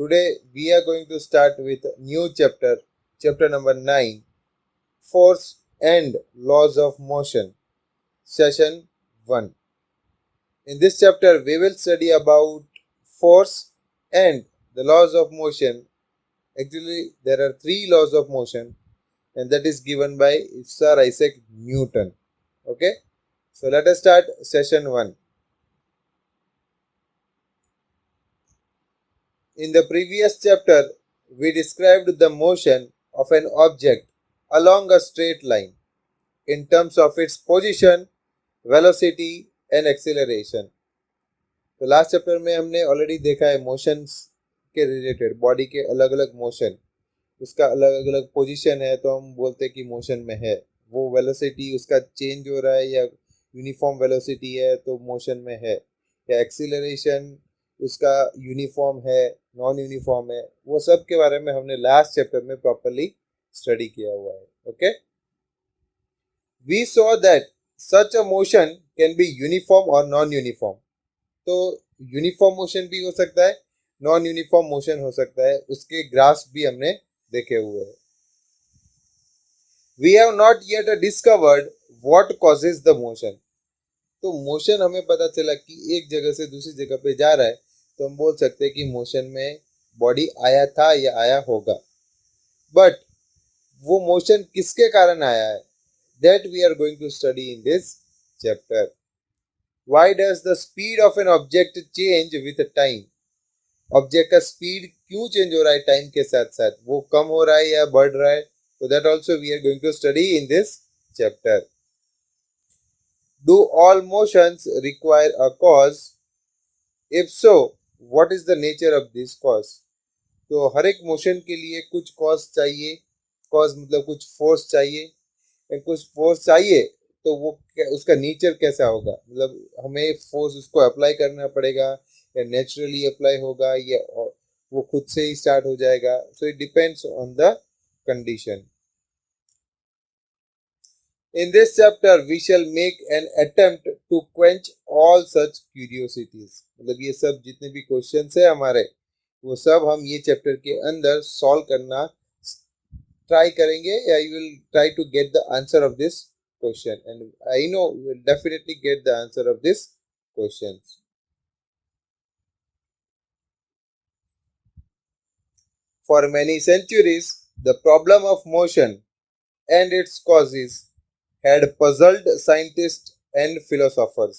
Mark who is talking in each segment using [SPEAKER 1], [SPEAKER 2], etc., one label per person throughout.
[SPEAKER 1] Today we are going to start with a new chapter, chapter number 9, Force and Laws of Motion, session 1. In this chapter we will study about force and the laws of motion. Actually there are 3 laws of motion and that is given by Sir Isaac Newton. Okay, so let us start session 1. In the previous chapter, we described the motion of an object along a straight line in terms of its position, velocity and acceleration. तो last chapter में हमने already देखा है motions के related, body के अलग अलग motion, उसका अलग अलग पोजीशन है तो हम बोलते हैं कि मोशन में है. वो वेलोसिटी उसका चेंज हो रहा है या यूनिफॉर्म वेलोसिटी है तो मोशन में है, या एक्सीलरेशन उसका यूनिफॉर्म है नॉन यूनिफॉर्म है, वो सब के बारे में हमने लास्ट चैप्टर में प्रॉपर्ली स्टडी किया हुआ है. Okay, we saw that such a motion can be uniform और नॉन यूनिफॉर्म. तो यूनिफॉर्म मोशन भी हो सकता है, नॉन यूनिफॉर्म मोशन हो सकता है, उसके ग्राफ्स भी हमने देखे हुए हैं. We have not yet discovered what causes the motion. तो मोशन हमें पता चला कि एक जगह से दूसरी जगह पे जा रहा है तो हम बोल सकते हैं कि मोशन में बॉडी आया था या आया होगा. बट वो मोशन किसके कारण आया है, that we are going to study in this chapter. Why does the speed of an object change with time. Object का स्पीड क्यों चेंज हो रहा है टाइम के साथ साथ, वो कम हो रहा है या बढ़ रहा है, तो that also we are going to study in this chapter. Do all motions require a cause? If so, what is the nature of this cause? तो हर एक मोशन के लिए कुछ कॉज चाहिए. कॉज मतलब कुछ फोर्स चाहिए, कुछ फोर्स चाहिए तो वो उसका नेचर कैसा होगा, मतलब हमें फोर्स उसको अप्लाई करना पड़ेगा या नेचुरली अप्लाई होगा या वो खुद से ही स्टार्ट हो जाएगा. So it depends on the condition. In this chapter, we shall make an attempt to quench all such curiosities. मतलब ये सब जितने भी क्वेश्चंस है हमारे, वो सब हम ये चैप्टर के अंदर सॉल्व करना ट्राई करेंगे, या you will try to get the answer of this question, and I know you will definitely get the answer of this question. For many centuries, the problem of motion and its causes had puzzled scientists and philosophers.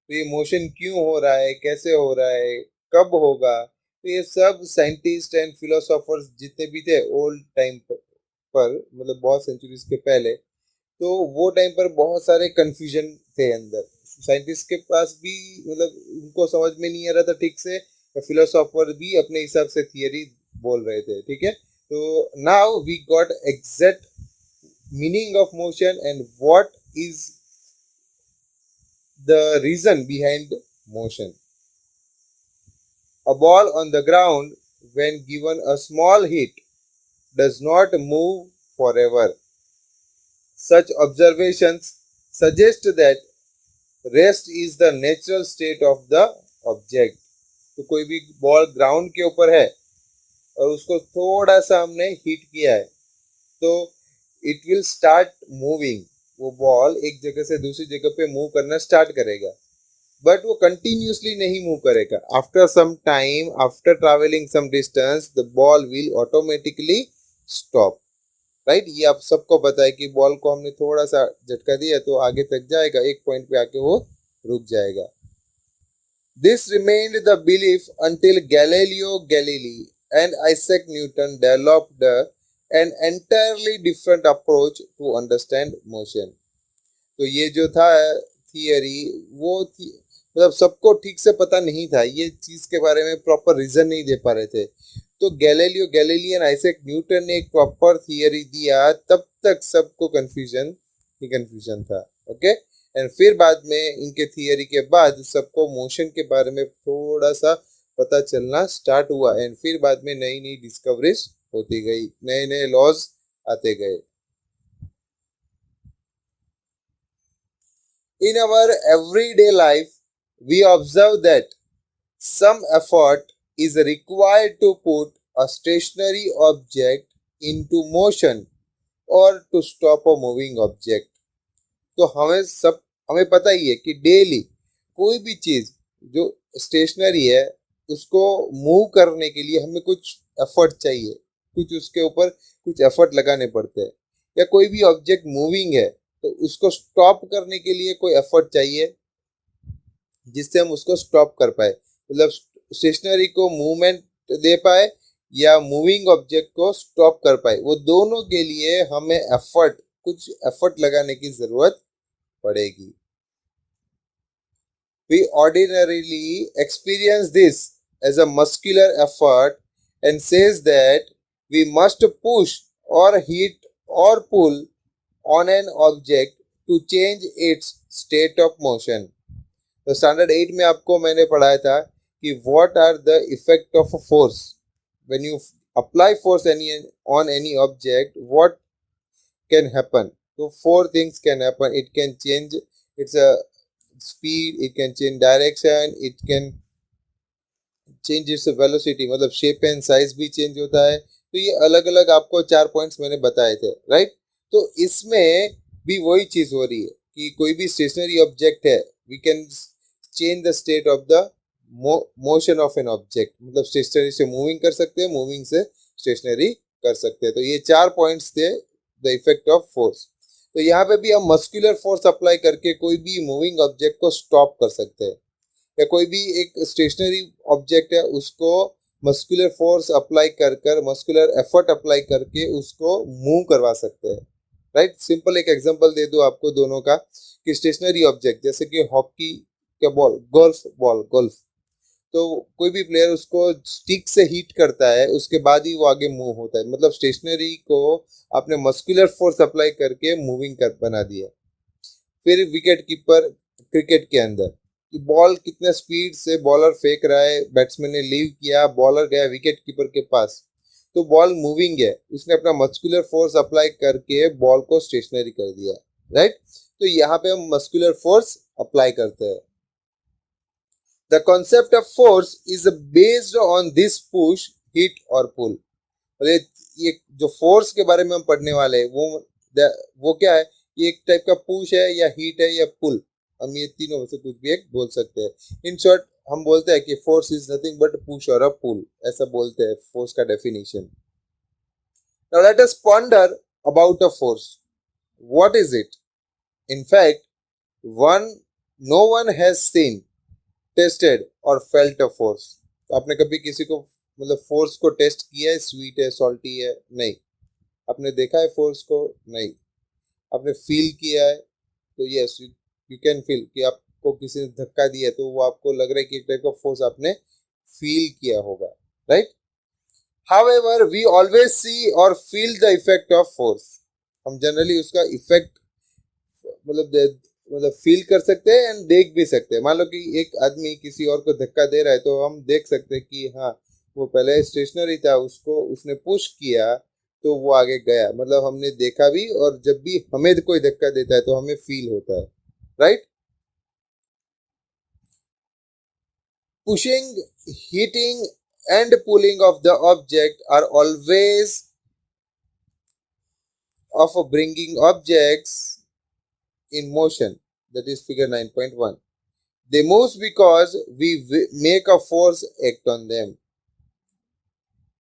[SPEAKER 1] तो ये motion क्यों हो रहा है, कैसे हो रहा है, कब होगा, तो ये सब साइंटिस्ट एंड फिलोसोफर्स जितने भी थे ओल्ड टाइम पर मतलब बहुत सेंचुरीज के पहले, तो वो टाइम पर बहुत सारे कंफ्यूजन थे अंदर. साइंटिस्ट के पास भी मतलब उनको समझ में नहीं आ रहा था ठीक से, फिलोसोफर भी अपने हिसाब से थियरी बोल रहे थे. ठीक है, तो now we got exact meaning of motion and what is the reason behind motion. A ball on the ground, when given a small hit, does not move forever. Such observations suggest that rest is the natural state of the object. तो कोई भी ball ground के ऊपर है और उसको थोड़ा सा हमने हिट किया है तो इट विल स्टार्ट मूविंग. वो बॉल एक जगह से दूसरी जगह पे मूव करना स्टार्ट करेगा, बट वो कंटिन्यूसली नहीं मूव करेगा. After some time, after travelling some distance, the ball will automatically stop. Right, ये आप सबको पता है कि बॉल को हमने थोड़ा सा झटका दिया तो आगे तक जाएगा, एक पॉइंट पे आके वो रुक जाएगा. This remained the belief until Galileo Galilei and Isaac Newton developed an entirely different approach to understand motion. तो ये जो था थियरी वो थी, मतलब सबको ठीक से पता नहीं था, ये चीज के बारे में प्रॉपर रीजन नहीं दे पा रहे थे. तो Galileo Galilei and Isaac Newton ने एक प्रॉपर थियरी दिया, तब तक सबको कंफ्यूजन ही कंफ्यूजन था. ओके, एंड फिर बाद में इनके थियरी के बाद सबको मोशन के बारे में थोड़ा सा पता चलना स्टार्ट हुआ, एंड फिर बाद में नई नई डिस्कवरीज होती गई, नए नए लॉज आते गए. In our everyday life, we observe that some effort is required to put a stationary object into motion or to stop a moving object. तो हमें पता ही है कि डेली कोई भी चीज जो स्टेशनरी है उसको मूव करने के लिए हमें कुछ एफर्ट चाहिए, कुछ उसके ऊपर कुछ एफर्ट लगाने पड़ते हैं। या कोई भी ऑब्जेक्ट मूविंग है तो उसको स्टॉप करने के लिए कोई एफर्ट चाहिए जिससे हम उसको स्टॉप कर पाए, मतलब स्टेशनरी को मूवमेंट दे पाए या मूविंग ऑब्जेक्ट को स्टॉप कर पाए। वो दोनों के लिए हमें कुछ एफर्ट लगाने की जरूरत पड़ेगी। We ordinarily experience this as a muscular effort and says that we must push or hit or pull on an object to change its state of motion. तो स्टैंडर्ड 8 में आपको मैंने पढ़ाया था कि what are the effect of a force when you apply force on any object, what can happen. So four things can happen. It can change its speed, it can change direction, it can change its velocity, मतलब shape and size भी change होता है। तो ये अलग अलग आपको 4 points मैंने बताए थे, राइट। तो इसमें भी वही चीज हो रही है कि कोई भी स्टेशनरी ऑब्जेक्ट है, we can change the state of the motion of an object, मतलब स्टेशनरी से मूविंग कर सकते हैं, मूविंग से स्टेशनरी कर सकते हैं। तो ये 4 पॉइंट्स थे द इफेक्ट ऑफ फोर्स। तो यहाँ पे भी हम मस्कुलर फोर्स अप्लाई करके कोई भी मूविंग ऑब्जेक्ट को स्टॉप कर सकते हैं, या कोई भी एक स्टेशनरी ऑब्जेक्ट है उसको मस्कुलर फोर्स अप्लाई कर मस्कुलर एफर्ट अप्लाई करके उसको मूव करवा सकते हैं, राइट। सिंपल एक एग्जांपल दे दूं आपको दोनों का कि स्टेशनरी ऑब्जेक्ट जैसे कि हॉकी का बॉल, गोल्फ, तो कोई भी प्लेयर उसको स्टिक से हिट करता है उसके बाद ही वो आगे मूव होता है, मतलब स्टेशनरी को आपने मस्कुलर फोर्स अप्लाई करके मूविंग कर बना दिया। फिर विकेट कीपर क्रिकेट के अंदर कि बॉल कितने स्पीड से बॉलर फेंक रहा है, बैट्समैन ने लीव किया, बॉलर गया विकेट कीपर के पास, तो बॉल मूविंग है, उसने अपना मस्कुलर फोर्स अप्लाई करके बॉल को स्टेशनरी कर दिया, राइट। तो यहाँ पे हम मस्कुलर फोर्स अप्लाई करते हैं। The concept of force is based on this push, hit और pull। ये जो फोर्स के बारे में हम पढ़ने वाले हैं वो क्या है, ये एक टाइप का पुश है या हीट है या पुल, हम ये तीनों में से कुछ भी एक बोल सकते हैं। इन शॉर्ट हम बोलते हैं कि force is nothing but push और अ पुल, ऐसा बोलते हैं फोर्स का definition. Now let us ponder about a force. What is it? In fact, no one has seen, tested और फेल्ट अ फोर्स। तो आपने कभी किसी को मतलब फोर्स को टेस्ट किया है, स्वीट है, सॉल्टी है? नहीं। आपने देखा है फोर्स को? नहीं। आपने फील किया है? तो यस, यू कैन फील कि आपको किसी ने धक्का दिया तो वो आपको लग रहा है कि एक टाइप का फोर्स आपने फील किया होगा, right. However we always see और feel the effect of force. हम जनरली उसका इफेक्ट मतलब फील कर सकते हैं एंड देख भी सकते हैं। मान लो कि एक आदमी किसी और को धक्का दे रहा है तो हम देख सकते हैं कि हाँ वो पहले स्टेशनरी था, उसको उसने पुश किया तो वो आगे गया, मतलब हमने देखा भी, और जब भी हमें कोई धक्का देता है तो हमें फील होता है, right. Pushing, hitting and pulling of the object are always of bringing objects in motion, that is figure 9.1. They move because we make a force act on them.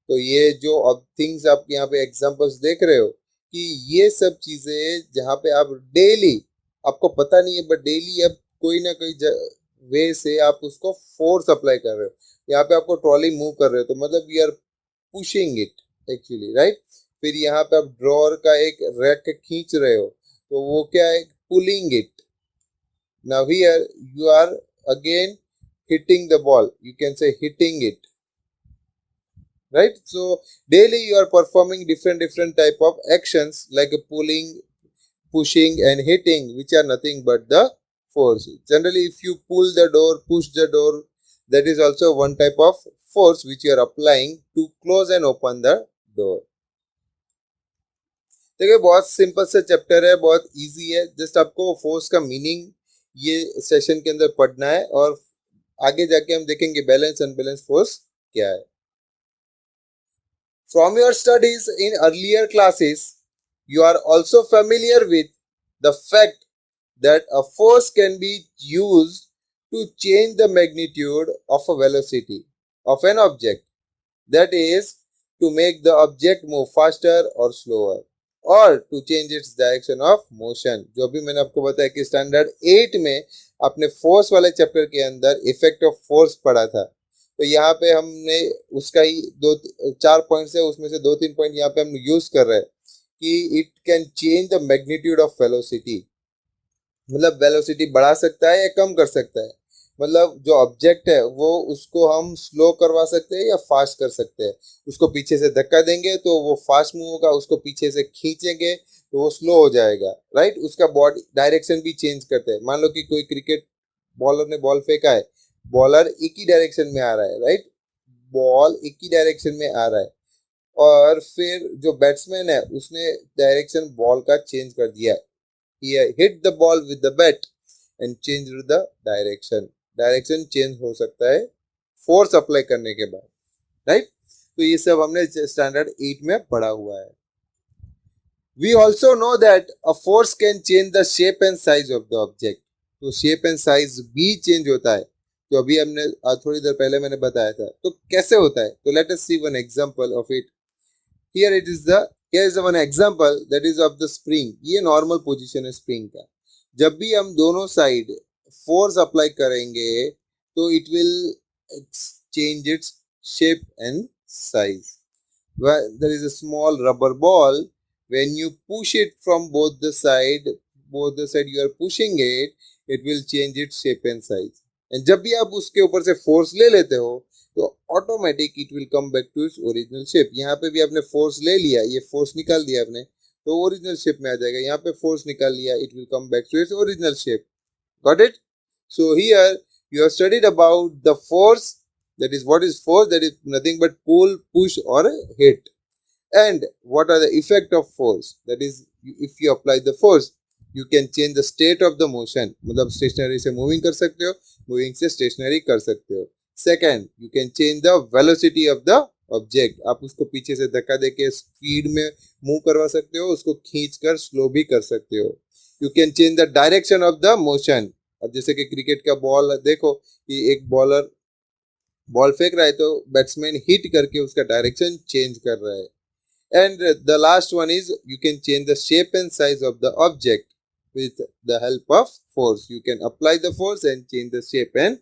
[SPEAKER 1] तो ये जो अब थिंग्स आप यहाँ पे एग्जांपल्स देख रहे हो कि ये सब चीजें जहाँ पे आप डेली, आपको पता नहीं है बट डेली आप कोई ना कोई वे से आप उसको फोर्स अप्लाई कर रहे हो। यहाँ पे आपको ट्रॉली मूव कर रहे हो तो मतलब we are pushing it actually, right. फिर यहाँ पे आप ड्रॉअर का एक रैक खींच रहे हो तो वो क्या है, pulling it. Now here you are again hitting the ball, you can say hitting it, right? So daily you are performing different type of actions like pulling, pushing and hitting, which are nothing but the force. Generally if you pull the door, push the door, that is also one type of force which you are applying to close and open the door. देखिए बहुत simple सा chapter है, बहुत easy है, just आपको force का meaning ये session के अंदर पढ़ना है और आगे जाके हम देखेंगे बैलेंस अनबैलेंस फोर्स क्या है. From your studies in earlier classes, you are also familiar with the fact that a force can be used to change the magnitude of a velocity of an object. That is, to make the object move faster or slower, or to change its direction of motion. जो भी मैंने आपको बताया कि standard 8 में आपने force वाले chapter के अंदर इफेक्ट ऑफ फोर्स पढ़ा था. तो यहाँ पे हमने उसका ही दो चार पॉइंट्स है, उसमें से दो तीन पॉइंट यहाँ पे हम यूज कर रहे हैं कि it can change the magnitude of velocity. मतलब वेलोसिटी बढ़ा सकता है या कम कर सकता है. मतलब जो ऑब्जेक्ट है वो उसको हम स्लो करवा सकते हैं या फास्ट कर सकते हैं. उसको पीछे से धक्का देंगे तो वो फास्ट मूव होगा, उसको पीछे से खींचेंगे तो वो स्लो हो जाएगा. राइट. उसका बॉडी डायरेक्शन भी चेंज करते हैं. मान लो कि कोई क्रिकेट बॉलर ने बॉल फेंका है, बॉलर एक ही डायरेक्शन में आ रहा है. राइट. बॉल एक ही डायरेक्शन में आ रहा है और फिर जो बैट्समैन है उसने डायरेक्शन बॉल का चेंज कर दिया. He hit the ball with the bat and changed the direction. Direction change हो सकता है फोर्स अप्लाई करने के बाद. राइट. तो ये सब हमने स्टैंडर्ड 8 में पढ़ा हुआ है. We also know that a force can change the shape and size of the object. तो शेप एंड साइज भी चेंज होता है, जो अभी हमने थोड़ी देर पहले मैंने बताया था. तो कैसे होता है? तो let us see one example of it. Here it is the here is the one example that is of the spring. ये नॉर्मल पोजीशन है स्प्रिंग का. जब भी हम दोनों साइड फोर्स अप्लाई करेंगे तो it will change its shape and size. There is a small rubber ball. When you push it from both the side you are pushing it, it will change its shape and size. And जब भी आप उसके ऊपर से force ले लेते हो तो automatic it will come back to its original shape. यहाँ पे भी आपने फोर्स ले लिया, ये फोर्स निकाल दिया आपने तो ओरिजिनल शेप में आ जाएगा. यहाँ पे फोर्स निकाल लिया, it will come back to its original shape. Got it? So here you have studied about the force. That is, what is force? That is nothing but pull, push or hit. And what are the effect of force? That is, if you apply the force, you can change the state of the motion. मतलब stationary से moving कर सकते हो, moving से stationery कर सकते हो. Second, you can change the velocity of the object. आप उसको पीछे से धक्का देके स्पीड में मूव करवा सकते हो, उसको खींच कर स्लो भी कर सकते हो. You can change the direction of the motion. अब जैसे कि क्रिकेट का बॉल देखो कि एक बॉलर बॉल फेंक रहा है तो बैट्समैन हिट करके उसका डायरेक्शन चेंज कर रहा है. And the last one is you can change the shape and size of the object with the help of force. You can apply the force and change the shape and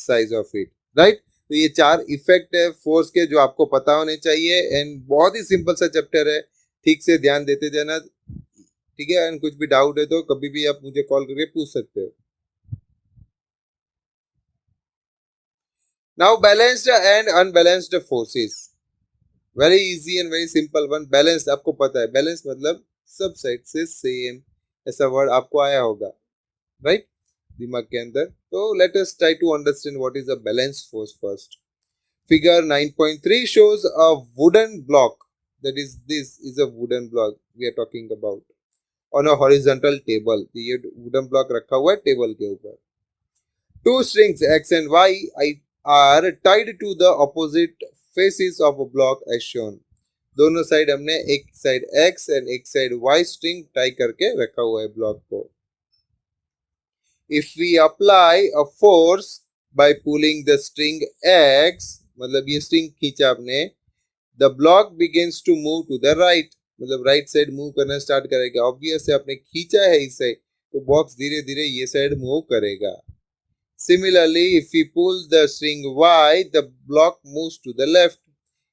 [SPEAKER 1] size of it. Right? तो ये चार effect है force के जो आपको पता होने चाहिए. एंड बहुत ही सिंपल सा चैप्टर है, ठीक से ध्यान देते जाना. ठीक है. एंड कुछ भी डाउट है तो कभी भी आप मुझे कॉल करके पूछ सकते हो. Now balanced and unbalanced forces. Very easy and very simple one. Balance आपको पता है, बैलेंस मतलब सब साइड से सेम, ऐसा वर्ड आपको आया होगा. राइट. दिमाग के अंदर. तो let us try to understand what is a balance force first. Figure 9.3 shows a wooden block. That is, this is a wooden block we are talking about on a horizontal table. ये wooden block रखा हुआ है table के ऊपर. Two strings x and y are tied to the opposite faces of a block as shown. दोनों side हमने एक side x and एक साइड y स्ट्रिंग टाई करके रखा हुआ है ब्लॉक को. If we apply a force by pulling the string x, मतलब ये स्ट्रिंग खींचा आपने, the block begins to move to the right. मतलब राइट साइड मूव करना स्टार्ट करेगा. ऑब्वियस है, आपने खींचा है इस साइड तो बॉक्स धीरे धीरे ये साइड मूव करेगा. Similarly, if we pull the string y, the block moves to the left.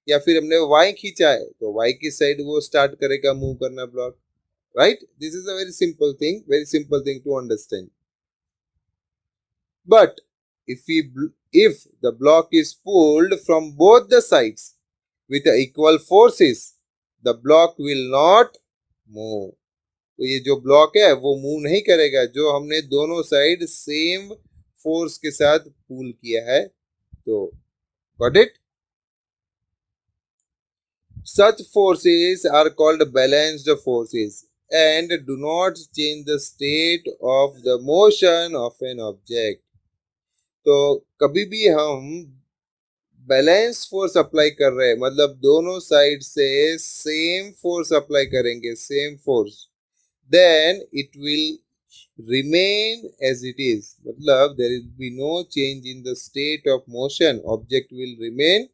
[SPEAKER 1] या फिर हमने y खींचा है तो y की साइड वो स्टार्ट करेगा मूव करना block. Right. This is a very simple thing to understand. But if the block is pulled from both the sides with equal forces, the block will not move. तो ये जो block है वो move नहीं करेगा जो हमने दोनों साइड सेम फोर्स के साथ पुल किया है. तो got it? Such forces are called balanced forces and do not change the state of the motion of an object. तो कभी भी हम बैलेंस फोर्स अप्लाई कर रहे हैं, मतलब दोनों साइड से सेम फोर्स अप्लाई करेंगे, same force, then it will remain as it is, मतलब there will be no change in the state of motion, object will remain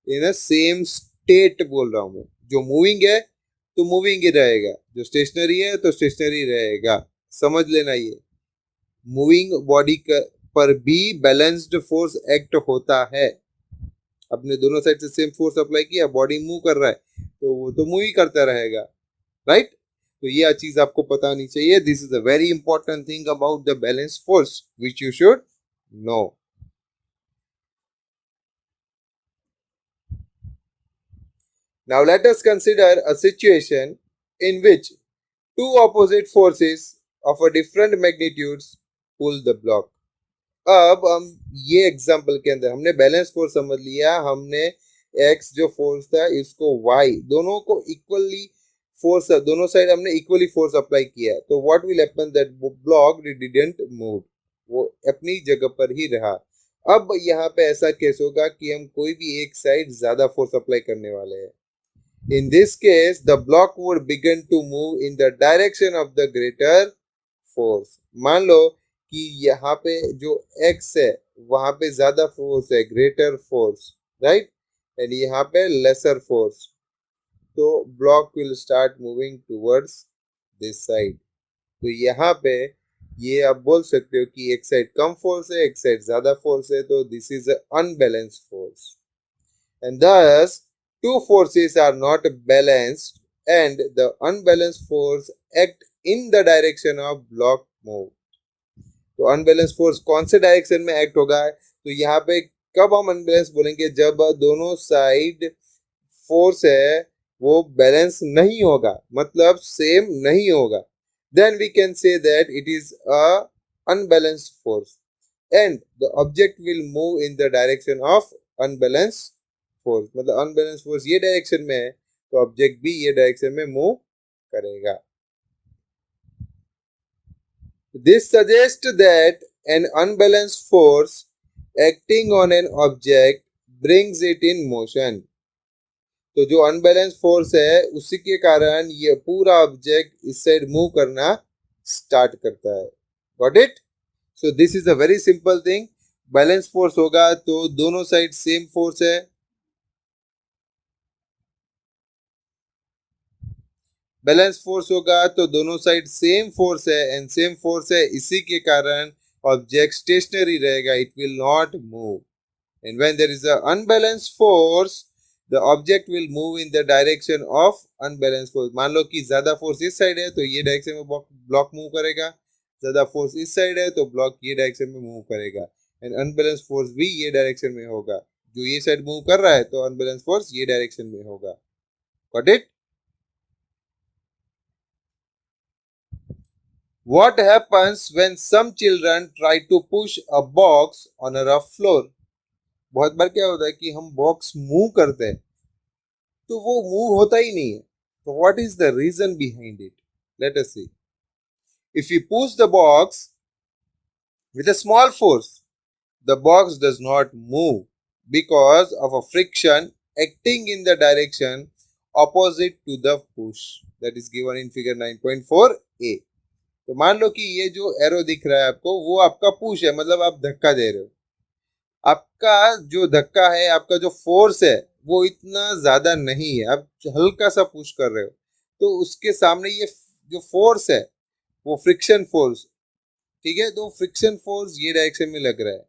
[SPEAKER 1] in a same state बोल रहा हूं मैं। जो मूविंग है तो मूविंग ही रहेगा, जो स्टेशनरी है तो स्टेशनरी रहेगा। समझ लेना, ये मूविंग बॉडी पर भी बैलेंस्ड फोर्स एक्ट होता है। अपने दोनों साइड से सेम फोर्स अप्लाई किया, बॉडी मूव कर रहा है तो वो तो मूव ही करता रहेगा, राइट। तो ये चीज आपको पता होनी चाहिए। This is a very important thing about the balance force which you should know. Now let us consider a situation in which two opposite forces of a different magnitudes pull the block. अब हम ये example के अंदर हमने balance force समझ लिया, हमने x जो फोर्स था इसको वाई, दोनों को इक्वली फोर्स, दोनों साइड हमने इक्वली फोर्स अप्लाई किया, तो what will happen that block didn't move, वो अपनी जगह पर ही रहा। अब यहाँ पे ऐसा केस होगा कि हम कोई भी एक साइड ज्यादा फोर्स अप्लाई करने वाले हैं। In this case, the block would begin to move in the direction of the greater force. मान लो कि यहाँ पे जो x है वहां पे ज्यादा फोर्स है, ग्रेटर फोर्स, राइट, एंड यहाँ पे लेसर फोर्स, तो block will start moving towards this side. तो यहाँ पे ये आप बोल सकते हो कि एक साइड कम फोर्स है, एक साइड ज्यादा फोर्स है, तो this is unbalanced force, and thus two forces are not balanced and the unbalanced force act in the direction of block move. तो अनबैलेंस फोर्स कौन से डायरेक्शन में एक्ट होगा, तो यहाँ पे कब हम अनबैलेंस बोलेंगे, जब दोनों साइड फोर्स है वो बैलेंस नहीं होगा, मतलब सेम नहीं होगा, then we can say that it is a unbalanced force and the object will move in the direction of unbalanced force. मतलब अनबैलेंस फोर्स ये डायरेक्शन में है तो ऑब्जेक्ट भी ये डायरेक्शन में मूव करेगा। This suggest that N unbalanced force acting on an object brings it in motion. तो जो अनबैलेंस फोर्स है उसी के कारण ये पूरा ऑब्जेक्ट इस साइड मूव करना स्टार्ट करता है। Got it? So this is a very simple thing. Balance force होगा तो दोनों साइड सेम फोर्स है, बैलेंस फोर्स होगा तो दोनों साइड सेम फोर्स है एंड सेम फोर्स है, इसी के कारण ऑब्जेक्ट स्टेशनरी रहेगा, it will not move. And when there is a unbalanced force the object will move in the direction of unbalanced force. मान लो कि ज्यादा फोर्स इस साइड है तो ये डायरेक्शन में ब्लॉक मूव करेगा, ज्यादा फोर्स इस साइड है तो ब्लॉक ये डायरेक्शन में मूव करेगा, एंड अनबैलेंस्ड फोर्स भी ये डायरेक्शन में होगा, जो ये साइड मूव कर रहा है तो अनबैलेंस्ड फोर्स ये डायरेक्शन में होगा। Got it? What happens when some children try to push a box on a rough floor? बहुत बार क्या होता है कि हम बॉक्स मूव करते हैं तो वो मूव होता ही नहीं है। तो what is the reason behind it? Let us see. If you push the box with a small force, the box does not move because of a friction acting in the direction opposite to the push. That is given in figure 9.4a. तो मान लो कि ये जो arrow दिख रहा है आपको वो आपका पुश है, मतलब आप धक्का दे रहे हो। आपका जो धक्का है, आपका जो फोर्स है वो इतना ज्यादा नहीं है, आप हल्का सा पुश कर रहे हो, तो उसके सामने ये जो फोर्स है वो फ्रिक्शन फोर्स, ठीक है, तो फ्रिक्शन फोर्स ये डायरेक्शन में लग रहा है,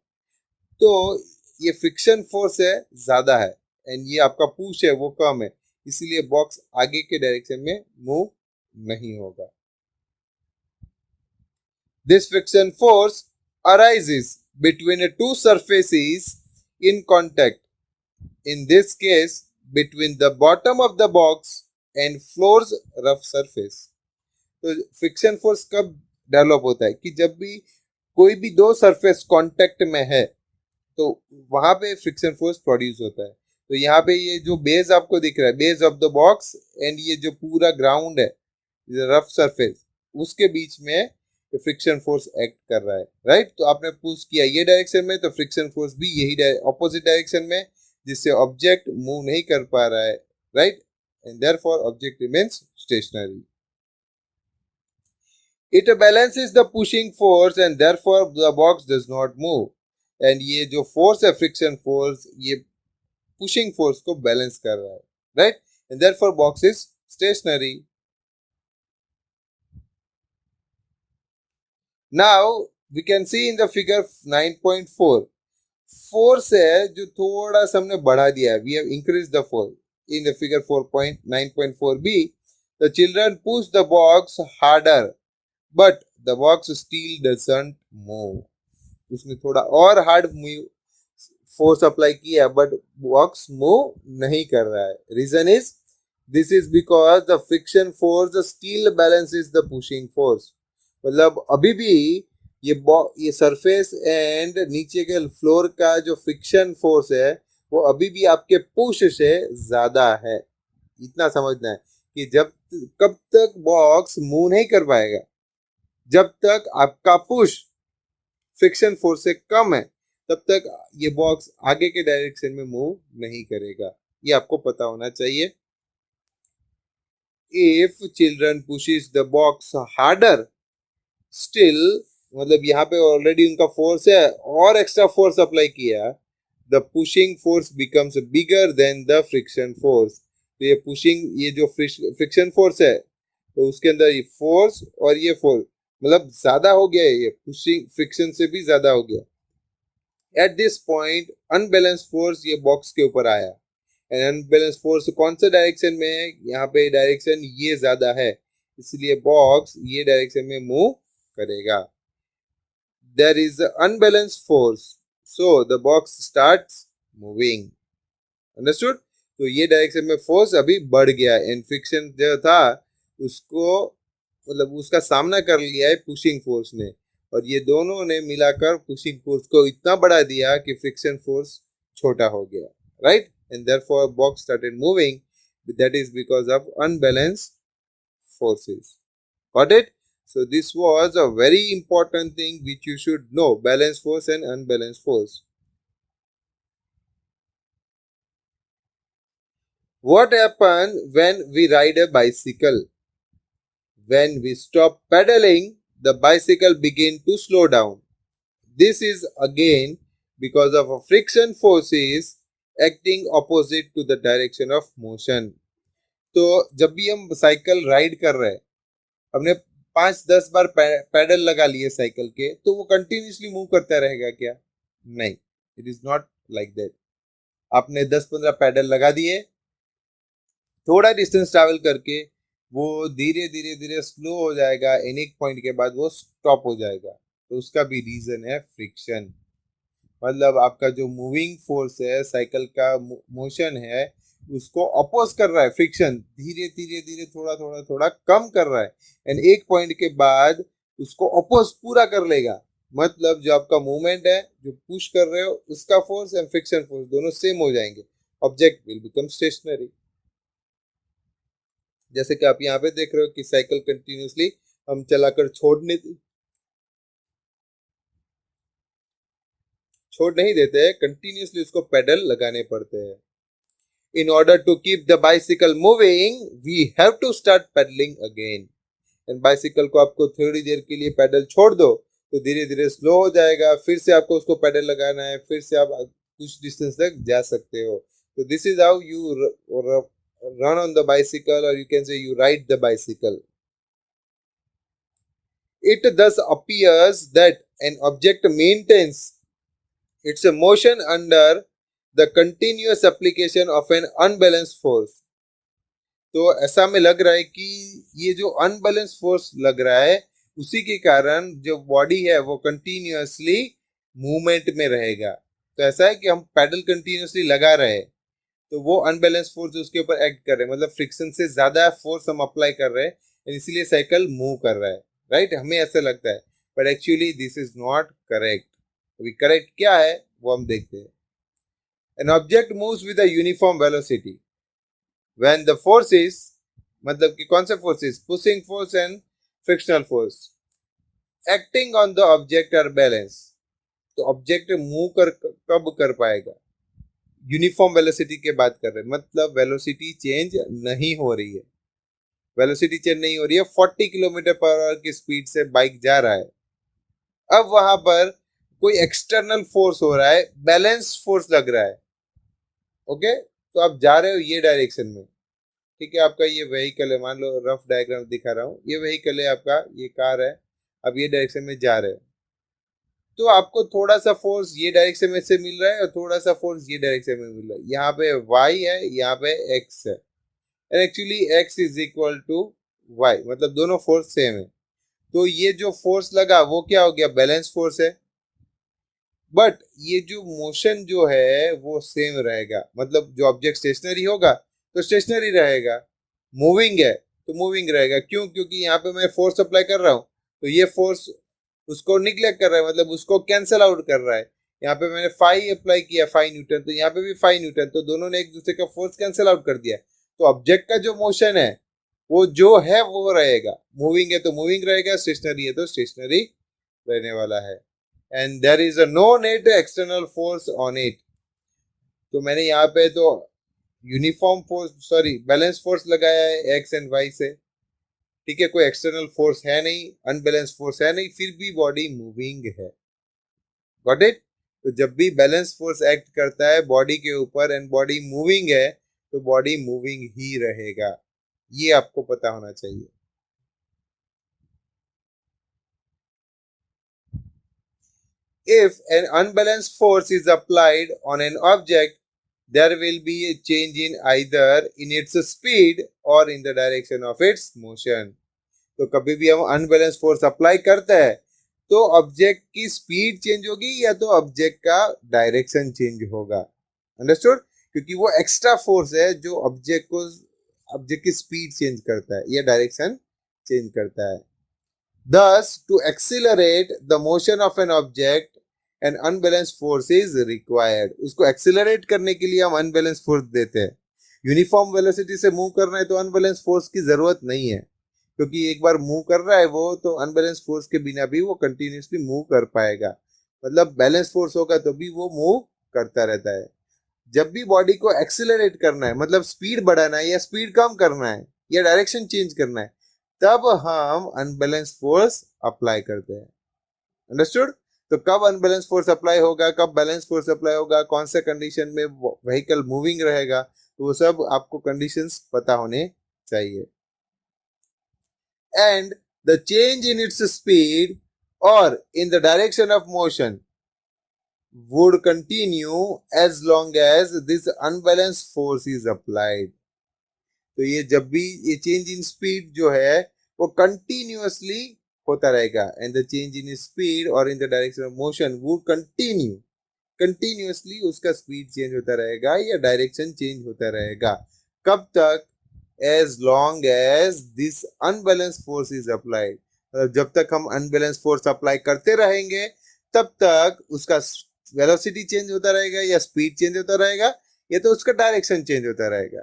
[SPEAKER 1] तो ये फ्रिक्शन फोर्स है ज्यादा है एंड ये आपका पुश है वो कम है, इसीलिए बॉक्स आगे के डायरेक्शन में मूव नहीं होगा। This friction force arises between two surfaces in contact. In this case, between the bottom of the box and floor's rough surface. तो फ्रिक्शन फोर्स कब डेवलप होता है कि जब भी कोई भी दो सरफेस कांटेक्ट में है तो वहां पे फ्रिक्शन फोर्स प्रोड्यूस होता है। तो यहाँ पे ये जो बेस आपको दिख रहा है, base of the box and ये जो पूरा ग्राउंड है रफ सरफेस, उसके बीच में तो फ्रिक्शन फोर्स एक्ट कर रहा है, राइट। तो आपने पुश किया ये डायरेक्शन में तो फ्रिक्शन फोर्स भी यही ऑपोजिट डायरेक्शन में, जिससे ऑब्जेक्ट मूव नहीं कर पा रहा है, right, and therefore object remains stationary. It balances the pushing force and therefore the box does not move. And ये जो फोर्स है फ्रिक्शन फोर्स, ये पुशिंग फोर्स को बैलेंस कर रहा है, right, and therefore box is stationary. Now we can see in the figure 9.4 force है जो थोड़ा सा हमने बढ़ा दिया है. We have increase the force in the figure 4.9.4 B. The children push the box harder but the box still doesn't move. उसने थोड़ा और हार्ड फोर्स अप्लाई किया बट बॉक्स मूव नहीं कर रहा है. Reason is this is because the friction force still balances the pushing force. मतलब अभी भी ये सरफेस एंड नीचे के फ्लोर का जो फ्रिक्शन फोर्स है वो अभी भी आपके पुश से ज्यादा है. इतना समझना है कि कब तक बॉक्स मूव नहीं कर पाएगा, जब तक आपका पुश फ्रिक्शन फोर्स से कम है तब तक ये बॉक्स आगे के डायरेक्शन में मूव नहीं करेगा. ये आपको पता होना चाहिए. If children pushes the box harder still, मतलब यहाँ पे ऑलरेडी उनका फोर्स है और एक्स्ट्रा फोर्स अप्लाई किया, the pushing force becomes bigger than the friction force. तो ये पुशिंग, ये जो फ्रिक्शन फोर्स है तो उसके अंदर ये फोर्स और ये फोर्स मतलब ज्यादा हो गया है, ये पुशिंग फ्रिक्शन से भी ज्यादा हो गया. At this point unbalance force ये बॉक्स के ऊपर आया. एंड अनबैलेंस फोर्स कौन सा डायरेक्शन में है, यहाँ पे डायरेक्शन ये ज्यादा है, इसलिए बॉक्स ये डायरेक्शन में मूव करेगा. There is unbalance force so the box starts moving. Understood. तो ये डायरेक्शन में फोर्स अभी बढ़ गया एंड फ्रिक्शन जो था उसको मतलब उसका सामना कर लिया है पुशिंग फोर्स ने, और ये दोनों ने मिलाकर पुशिंग फोर्स को इतना बढ़ा दिया कि फ्रिक्शन फोर्स छोटा हो गया, right, and therefore box started moving. That is because of unbalanced forces. Got it? So this was a very important thing which you should know, balanced force and unbalanced force. What happens when we ride a bicycle? When we stop pedaling, the bicycle begin to slow down. This is again because of a friction forces acting opposite to the direction of motion. तो जब भी हम cycle ride कर रहे हैं, हमने 5-10 बार pedal लगा लिए साइकिल के, तो वो कंटिन्यूसली मूव करता रहेगा क्या? नहीं, it is not like that. आपने 10-15 पैडल लगा दिए, थोड़ा डिस्टेंस ट्रैवल करके वो धीरे धीरे धीरे स्लो हो जाएगा एंड एक पॉइंट के बाद वो स्टॉप हो जाएगा. तो उसका भी रीजन है फ्रिक्शन. मतलब आपका जो मूविंग फोर्स है, साइकिल का मोशन है, उसको अपोज कर रहा है फ्रिक्शन, धीरे धीरे धीरे थोड़ा थोड़ा थोड़ा कम कर रहा है एंड एक पॉइंट के बाद उसको अपोज पूरा कर लेगा. मतलब जो आपका मूवमेंट है, जो पुश कर रहे हो, उसका फोर्स एंड फ्रिक्शन फोर्स दोनों सेम हो जाएंगे. Object will become stationary. जैसे कि आप यहाँ पे देख रहे हो कि साइकिल कंटिन्यूसली हम चलाकर छोड़ नहीं देते हैं, कंटिन्यूसली उसको पेडल लगाने पड़ते हैं. In order to keep the bicycle moving, we have to start pedaling again. And bicycle को आपको थोड़ी देर के लिए पैडल छोड़ दो तो धीरे धीरे स्लो हो जाएगा, फिर से आपको उसको पैडल लगाना है, फिर से आप कुछ डिस्टेंस तक जा सकते हो. तो this is how you run on the bicycle, or you can say you ride the bicycle. It thus appears that an object maintains its motion under the continuous application of an unbalanced force. तो ऐसा हमें लग रहा है कि ये जो unbalance force लग रहा है उसी के कारण जो बॉडी है वो कंटिन्यूअसली मूवमेंट में रहेगा. तो ऐसा है कि हम पैडल कंटिन्यूअसली लगा रहे हैं तो वो अनबैलेंस फोर्स उसके ऊपर एक्ट कर रहे हैं, मतलब फ्रिक्शन से ज्यादा फोर्स हम अप्लाई कर रहे हैं, इसलिए साइकिल मूव कर रहा है, राइट. हमें ऐसा लगता है but actually this is not correct. अभी करेक्ट क्या है वो हम देखते हैं. An object moves with a uniform velocity when the forces, मतलब कि कौन से forces, pushing force and frictional force acting on the object are balanced. तो ऑब्जेक्ट मूव कब कर पाएगा, यूनिफॉर्म वेलोसिटी की बात कर रहे हैं, मतलब वेलोसिटी चेंज नहीं हो रही है, वेलोसिटी चेंज नहीं हो रही है, 40 किलोमीटर पर आवर की स्पीड से बाइक जा रहा है। अब वहां पर कोई एक्सटर्नल फोर्स हो रहा है, बैलेंस फोर्स लग रहा है। ओके, तो आप जा रहे हो ये डायरेक्शन में, ठीक है, आपका ये व्हीकल है, मान लो रफ डायग्राम दिखा रहा हूँ, ये व्हीकल है आपका, ये कार है, अब ये डायरेक्शन में जा रहे हो, तो आपको थोड़ा सा फोर्स ये डायरेक्शन में से मिल रहा है और थोड़ा सा फोर्स ये डायरेक्शन में मिल रहा है। यहाँ पे वाई है, यहाँ पे एक्स है, and actually X is equal to Y, मतलब दोनों फोर्स सेम है। तो ये जो फोर्स लगा वो क्या हो गया, बैलेंस फोर्स है। बट ये जो मोशन जो है वो सेम रहेगा, मतलब जो ऑब्जेक्ट स्टेशनरी होगा तो स्टेशनरी रहेगा, मूविंग है तो मूविंग रहेगा। क्यों? क्योंकि यहाँ पे मैं फोर्स अप्लाई कर रहा हूँ, तो ये फोर्स उसको निग्लेक्ट कर रहा है, मतलब उसको कैंसिल आउट कर रहा है। यहाँ पे मैंने फाई अप्लाई किया, 5 न्यूटन, तो यहाँ पे भी 5 न्यूटन, तो दोनों ने एक दूसरे का फोर्स कैंसिल आउट कर दिया। तो ऑब्जेक्ट का जो मोशन है वो जो है वो रहेगा, मूविंग है तो मूविंग रहेगा, स्टेशनरी है तो स्टेशनरी रहने वाला है। And there is a no net external force on it. तो मैंने यहाँ पे तो uniform force, sorry balance force लगाया है एक्स एंड वाई से, ठीक है, कोई एक्सटर्नल फोर्स है नहीं, अनबैलेंस फोर्स है नहीं, फिर भी बॉडी मूविंग है। Got it? तो जब भी बैलेंस फोर्स एक्ट करता है बॉडी के ऊपर एंड बॉडी मूविंग है, तो बॉडी मूविंग ही रहेगा, ये आपको पता होना चाहिए। If an unbalanced force is applied on an object, there will be a change in either in its speed or in the direction of its motion. तो कभी भी हम अनबैलेंस फोर्स अप्लाई करते हैं तो ऑब्जेक्ट की स्पीड चेंज होगी या तो ऑब्जेक्ट का डायरेक्शन चेंज होगा। अंडरस्टूड? क्योंकि वो एक्स्ट्रा फोर्स है जो ऑब्जेक्ट की स्पीड चेंज करता है या डायरेक्शन चेंज करता है। Thus, to accelerate the motion of an object, an unbalanced force is required. उसको एक्सेलरेट करने के लिए हम अनबैलेंस फोर्स देते हैं। यूनिफॉर्म वेलोसिटी से मूव करना है तो अनबैलेंस फोर्स की जरूरत नहीं है, क्योंकि एक बार मूव कर रहा है वो, तो अनबैलेंस फोर्स के बिना भी वो कंटिन्यूसली मूव कर पाएगा। मतलब बैलेंस फोर्स होगा तो भी वो मूव करता रहता है। जब भी बॉडी को एक्सेलरेट करना है, मतलब स्पीड बढ़ाना है या स्पीड कम करना है या डायरेक्शन चेंज करना है, तब हम अनबैलेंस फोर्स अप्लाई करते हैं। अंडरस्टूड? तो कब अनबैलेंस फोर्स अप्लाई होगा, कब बैलेंस फोर्स अप्लाई होगा, कौन से कंडीशन में व्हीकल मूविंग रहेगा, तो वो सब आपको कंडीशंस पता होने चाहिए। And the change in its speed और in the direction of motion would continue as long as this unbalanced force is applied. तो ये जब भी ये चेंज इन स्पीड जो है वो कंटिन्यूअसली होता रहेगा, and the change in speed और in the direction of motion would continue, continuously उसका स्पीड चेंज होता रहेगा या डायरेक्शन चेंज होता रहेगा। कब तक? As long as this unbalance force is applied, जब तक हम अनबैलेंस फोर्स अप्लाई करते रहेंगे तब तक उसका वेलोसिटी चेंज होता रहेगा या स्पीड चेंज होता रहेगा या तो उसका डायरेक्शन चेंज होता रहेगा।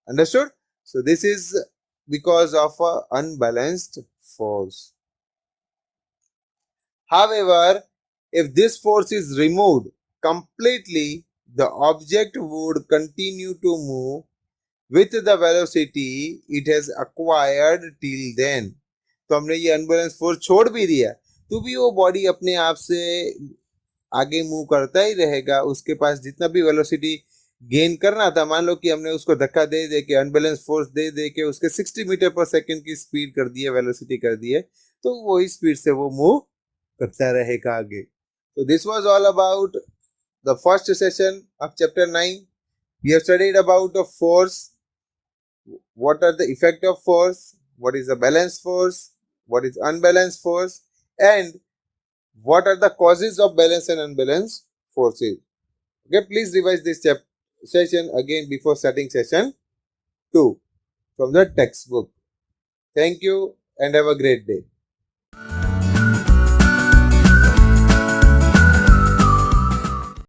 [SPEAKER 1] Understood? So this is because of a unbalanced force. However, if this force is removed completely, the object would continue to move with the velocity it has acquired till then. तो हमने ये unbalance force छोड़ भी दिया तो भी वो body अपने आप से आगे मूव करता ही रहेगा, उसके पास जितना भी वेलोसिटी गेन करना था, मान लो कि हमने उसको धक्का दे दे के अनबैलेंस फोर्स दे दे के उसके 60 मीटर पर सेकंड की स्पीड कर दी है, वेलोसिटी कर दी है, तो वही स्पीड से वो मूव करता रहेगा आगे। तो this was all about the first session of chapter 9। We have studied about the force, what are the effect of force, what is the balance force, what is unbalance force, and what are the causes of balance and unbalanced forces. Okay, please revise this session again before starting session 2 from the textbook. Thank you and have a great day.